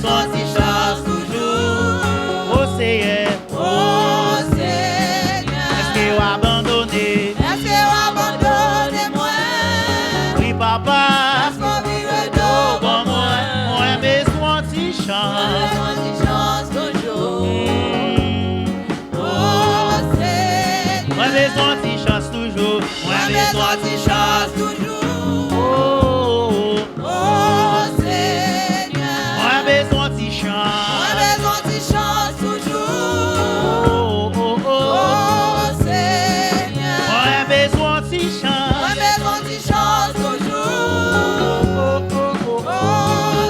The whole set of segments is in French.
besoin de chance toujours. Oh Seigneur, est-ce que vous abandonnez? Est-ce que vous abandonnez moi? Oui papa, Parce qu'on vit d'eau bon moi besoin de chance. besoin de chance toujours. Oh Seigneur, Moi besoin de chance toujours. Moi besoin de chance toujours. Oh, Oh Seigneur, moi besoin de chance. besoin de chance toujours. Oh, oh, oh. Oh Seigneur, Moi besoin de chance. besoin de chance toujours. Oh, oh, oh, Oh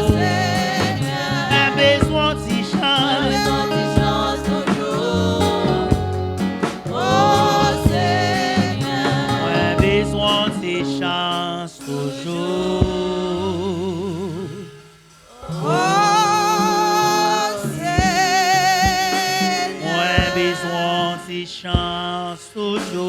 Seigneur, moi besoin de chance. besoin de chance toujours. Oh Seigneur, Moi besoin de chance toujours. oh Seigneur, Moi besoin de chance toujours.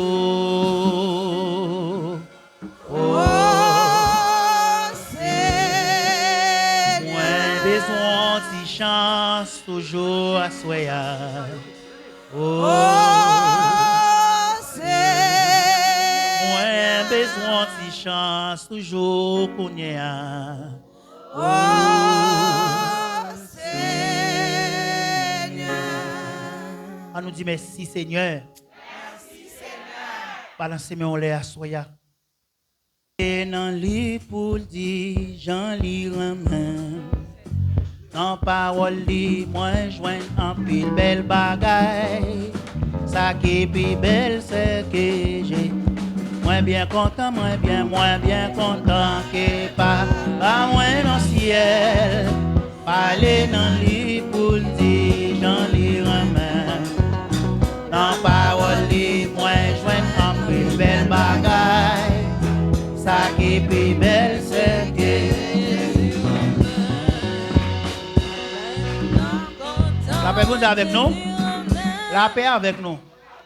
oh Moi Seigneur, besoin de chance toujours à soya. oh Oh, Seigneur, moi besoin de chance toujours qu'on y a. oh Seigneur. On nous dit merci Seigneur. Balancez mes on à soya. Et dans li pour dire j'en lis main. Dans parole li moi joint en pile belle bagaille. Ça qui est plus belle c'est que j'ai. Moins bien content que pas moins dans le ciel. Parler dans li pour dire j'en lis main. Dans parole li moi joint en pile belle bagaille. Ça qui est plus belle c'est que la paix vous avec nous. La paix avec nous.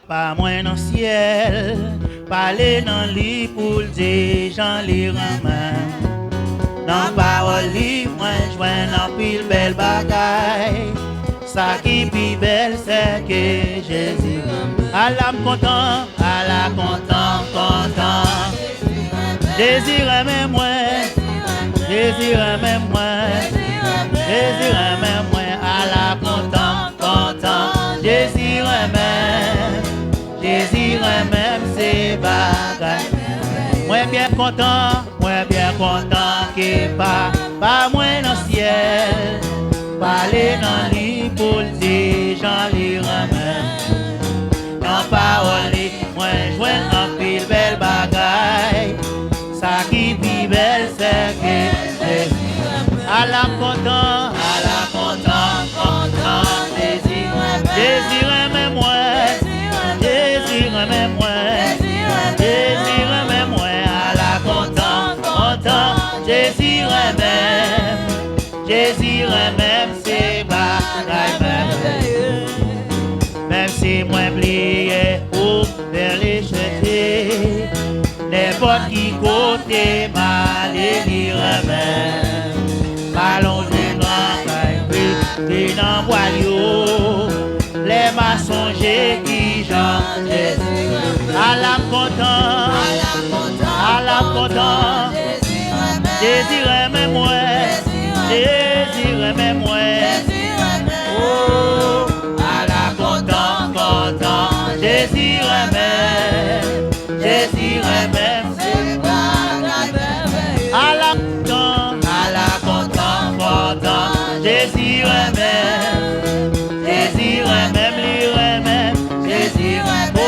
Pas moins dans le ciel. Parler dans le lit pour dire j'en lis main. Dans parole li moi joint en pile belle bagaille. Ça qui est plus belle c'est que Jésus. À l'âme content, à la content, content. Désire même moi, désire même moi, désire même moi, à la content, content. Désire même c'est bagaille. Moi bien content que pas moins dans le ciel. Parler dans le lit pour dire j'en lis même. Dans parole moi joint en pile belle bagaille. Ça qui est belle c'est que à la content, content, désire même moi, désire même moi, désire même moi, à la content, content, désire même, c'est bagaille même si moi plié ou vers les jeter. N'importe qui côté mal et lire même. Ballon de grand puis dans boyau. Les mensongers qui chantent. À la content, désire même moi, désire même moi. Oh, à la content, désire même, c'est à la content, désire même, lire même, oh,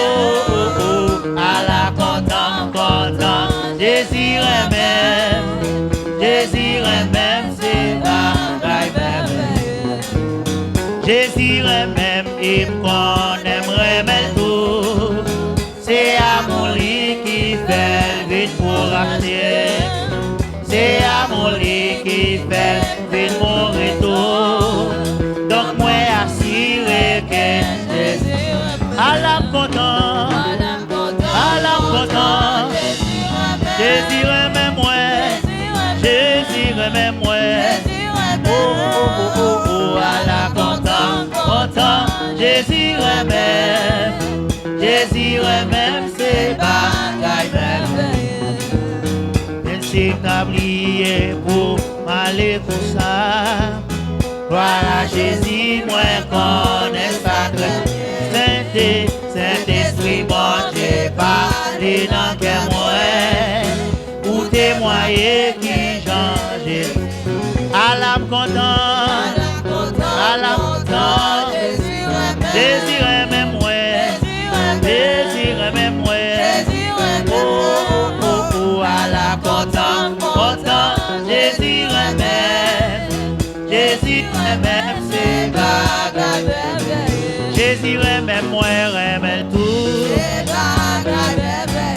oh, oh, à la content, désire même, c'est bagaille même. Désire même, il me connaît même tout. C'est amour qui fait vite pour acheter. C'est amour qui fait vite pour retour. Donc moi assuré que à la content, désire même moi, désire même moi. Oh, oh, oh, oh, oh. même, Jésus même, c'est bagaille même. C'est tablier pour m'aller pour ça. Gloire à Jésus, moi connais sacré. Saint-Esprit, bon Dieu, parle dans quel moi, pour témoigner qui change. À l'âme content, à l'âme content, désirez même moi, désirez même moi. À la content, content, Jésus même, Jésus même, c'est bagaille. Jésus même, moi, remèle tout.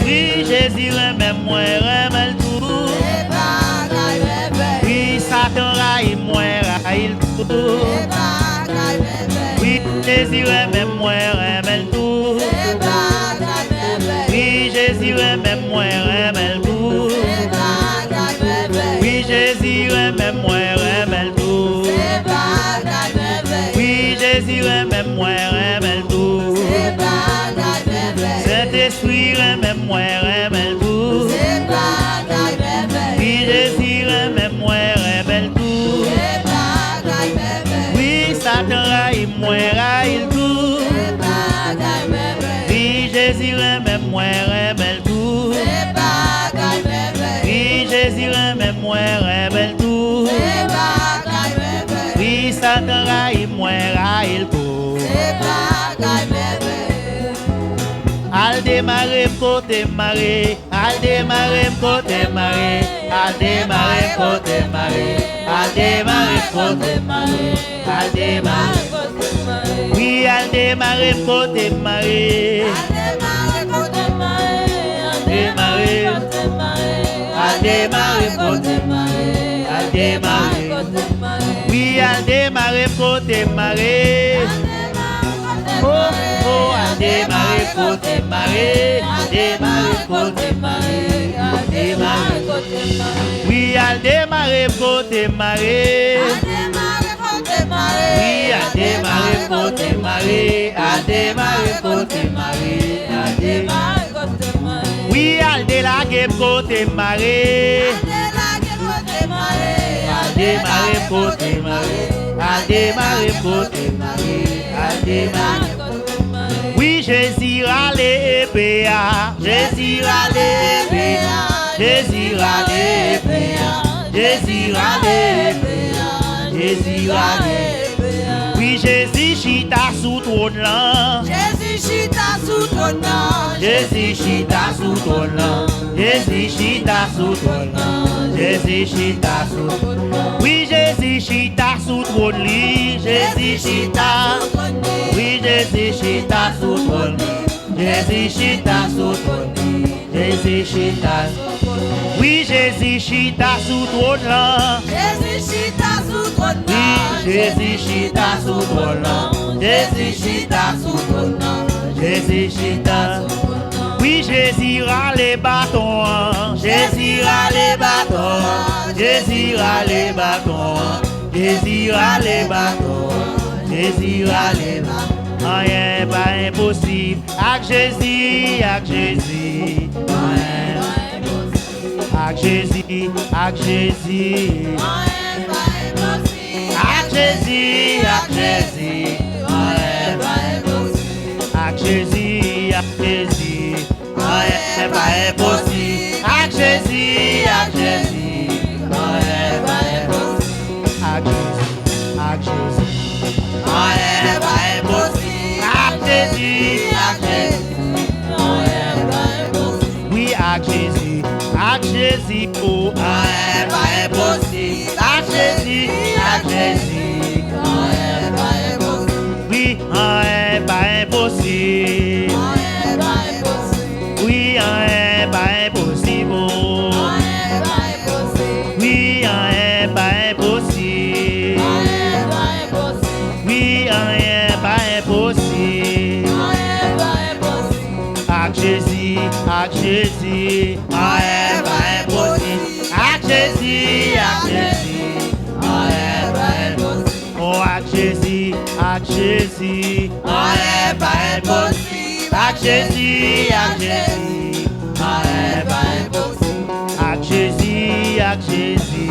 Oui, Jésus même, moi, remèle tout. Oui, Satan raille, moi, raille tout. Oui, Jésus même, moi, remèle tout. Oui, Jésus même, moi, remèle tout. Oui, Jésus même, moi, remèle tout. Oui, Jésus même, moi, remèle tout. Saint-Esprit même, moi, remèle tout. Oui, Jésus même, moi, remèle tout. Oui, Satan raille, moi, raille tout. Oui, Jésus même, moi, remèle tout. Oui, Jésus même, moi, remèle tout. Oui, Satan raille, moi, raille tout. Al démarrer côté marée, al démarrer côté marée, al démarrer côté marée, al démarrer côté marée, al démarrer. Oui, al démarrer côté marée, démarrer, al démarrer côté marée, al démarrer. Oui, al démarrer côté marée. Oh, oh, al démarrer côté marée, al démarrer côté marée, al démarrer. Oui, al démarrer côté marée. Oui, al démarrer côté marée, al démarrer côté marée, al démarrer. Oui, al délaguer côté marée. Al démarrer côté marée, al démarrer côté marée, al démarrer. Oui, Jésus allez péa, Jésus allez péa, Jésus allez péa, Jésus allez péa, Jésus allez péa. Oui, Jésus chita sous trône là, Jésus chita sous trône là, Jésus chita sous trône là, Jésus chita sous trône là, Jésus chita sous trône. Oui, Jésus chita sous trône li, Jésus chita. Oui, Jésus chita sous trône, Jésus chita sous trône, Jésus chita. Oui, Jésus chita sous trône là, Jésus chita sous trône là, oui, Jésus chita sous trône là, Jésus chita sous trône là, Jésus chita. Oui, Jésus râle bâton, Jésus râle bâton, Jésus râle bâton, Jésus râle bâton, Jésus râle bâton. Rien pas impossible, avec Jésus, avec Jésus. Avec Jésus, avec Jésus. Avec Jésus, avec Jésus. Avec Jésus, avec Jésus. Rien pas impossible, avec Jésus, avec Jésus. Rien pas impossible, avec Jésus, rien pas impossible. Jésus, oui, à Jésus, oh, rien pas impossible. À Jésus, oui, rien pas impossible. Oui, rien pas impossible. Oui, rien pas impossible. Oui, rien pas impossible. Avec Jésus, avec Jésus, rien pas impossible. Avec Jésus, rien pas impossible. Oh, avec Jésus, avec Jésus, rien pas impossible. avec Jésus, avec Jésus, Rien pas impossible. avec Jésus, avec Jésus,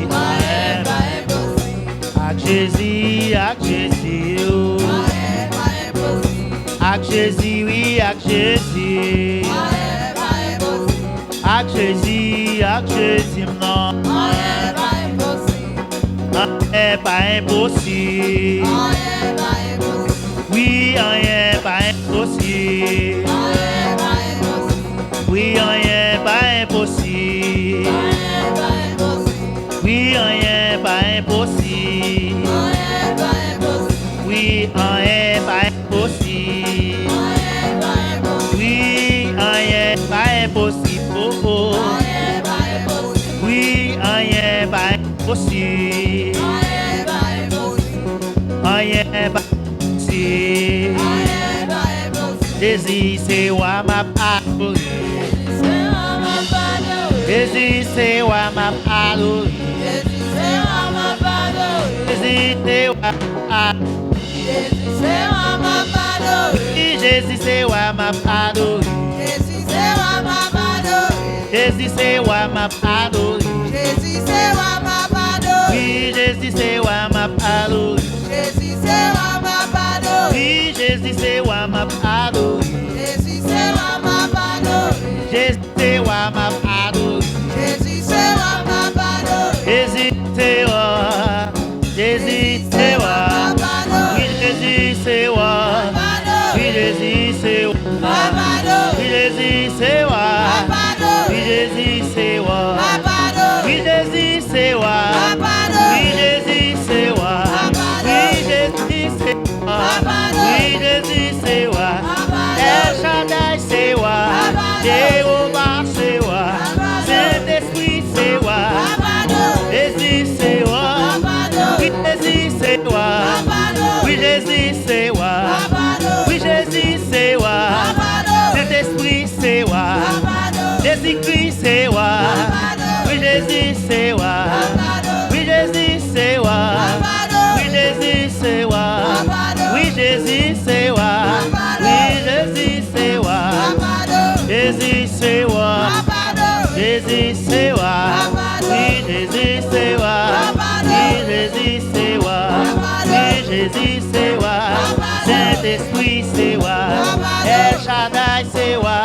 Rien pas impossible. avec Jésus, avec Jésus, Rien pas impossible. avec Jésus, oui, avec Jésus, Rien pas impossible. avec Jésus, avec Jésus, non, Rien pas impossible. rien pas impossible. Rien pas impossible. Oui, rien pas impossible. Rien pas impossible. Oui, rien pas impossible. Rien pas impossible. Oui, rien pas impossible. Rien pas impossible. Oui, rien pas impossible. Rien pas impossible. Oui, rien pas impossible. Oh, oh. Rien pas impossible. Oui, rien pas impossible. Rien pas impossible. Rien pas impossible. Rien pas impossible. Jésus, c'est moi ma parole. C'est moi ma pardon. Jésus, c'est moi ma parole. Jésus, c'est moi ma pardon. Jésus, c'est moi ma parole. Jésus, c'est moi ma pardon. Jésus, c'est moi ma parole. Jésus, c'est moi ma pardon. Jésus, c'est moi ma parole. Jésus, c'est moi ma pardon. Oui, Jésus, c'est moi ma parole. Jésus, c'est moi ma pardon. Oui, Jésus, c'est moi ma parole. Jésus, c'est moi ma pardon. Jésus, c'est moi ma parole. Jésus, c'est moi ma pardon. Jésus, c'est moi. Jésus, c'est moi. Oui, Jésus, c'est moi. Oui, Jésus, c'est moi. Oui, Jésus, c'est moi. Oui, Jésus, c'est moi. Oui, Jésus, c'est moi. Oui, Jésus, c'est moi. Oui, Jésus, c'est moi. Oui, Jésus, c'est moi. El Shaddai, c'est moi. Jéhovah, c'est moi. Saint-Esprit, c'est moi. Jésus, c'est moi. Oui, Jésus, c'est moi. Oui, Jésus, c'est moi. Oui, Jésus, c'est moi. Saint-Esprit, c'est moi. Jésus-Christ, c'est moi. Oui, Jésus, c'est moi. Oui, Jésus, c'est moi. Oui, Jésus, c'est moi. Oui, Jésus, c'est moi. Oui, Jésus, c'est moi. Jésus, c'est moi. Jésus, c'est moi. Oui, Jésus, c'est moi. Oui, Jésus, c'est moi. Oui, Jésus, c'est moi. Saint-Esprit, c'est moi. El Shaddai, c'est moi.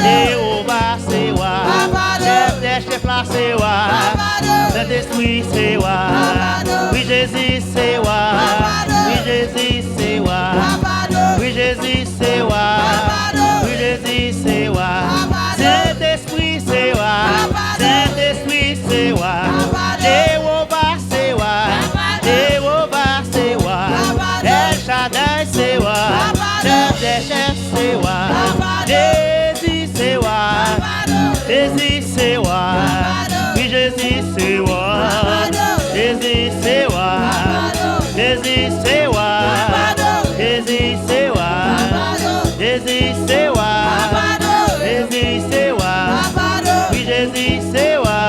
Jéhovah, c'est moi. Chef des chefs là, c'est moi. Saint-Esprit, c'est moi. Oui, Jésus, c'est moi. Oui, Jésus, c'est moi. Oui, Jésus, c'est moi. Oui, Jésus, c'est moi. Saint-Esprit, c'est moi. Saint-Esprit, c'est moi. Jéhovah, c'est moi. Jéhovah, c'est moi. El Shaddai, c'est moi. Chef des chefs, c'est moi. Jésus, c'est moi. Jésus, c'est moi. Oui, Jésus, c'est moi. Jésus, c'est moi. Jésus, c'est moi. Jésus, c'est moi. Jésus, c'est moi. Jésus, c'est moi. Oui, Jésus, c'est moi.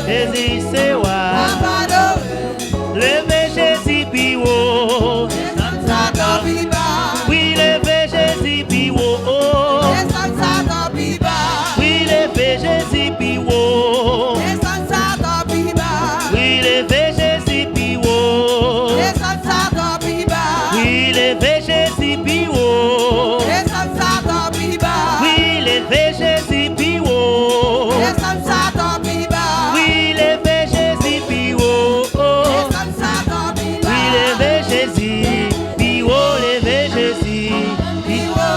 Jésus, c'est moi. Levez Jésus, puis oh. Oui, levez Jésus, puis oh. Oui, levez Jésus, puis oh. Oui, levez Jésus, puis oh. Oui, levez Jésus, puis oh. Oui, levez Jésus, puis oh. Oui, levez Jésus, puis oh. Oui, levez Jésus, puis oh, levez Jésus,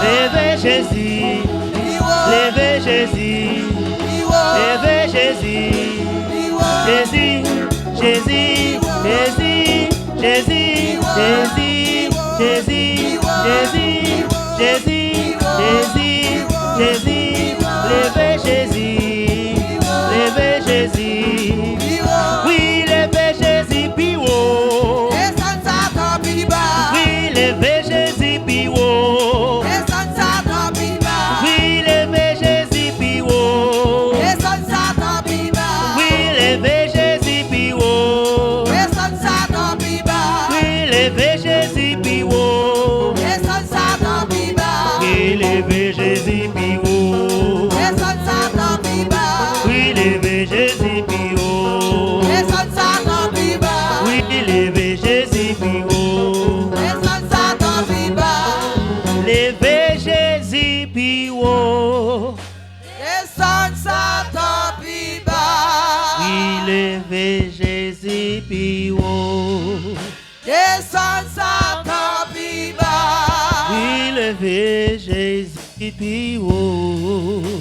levez Jésus, levez Jésus, levez Jésus, Jésus, Jésus, Jésus, Jésus, Jésus, Jésus, Jésus, Jésus, Jésus, Jésus, levez Jésus, levez Jésus, oui, levez Jésus, puis oh, oui, levez Jésus, puis oh, oui, levez Jésus, puis oh, oui, levez Jésus, puis oh, oui, haut. Descends Satan pi bas. Levez Jésus plus haut. Descends Satan pi bas. Oui, levez Jésus plus haut. Descends Satan pi bas. Oui, levez Jésus plus haut.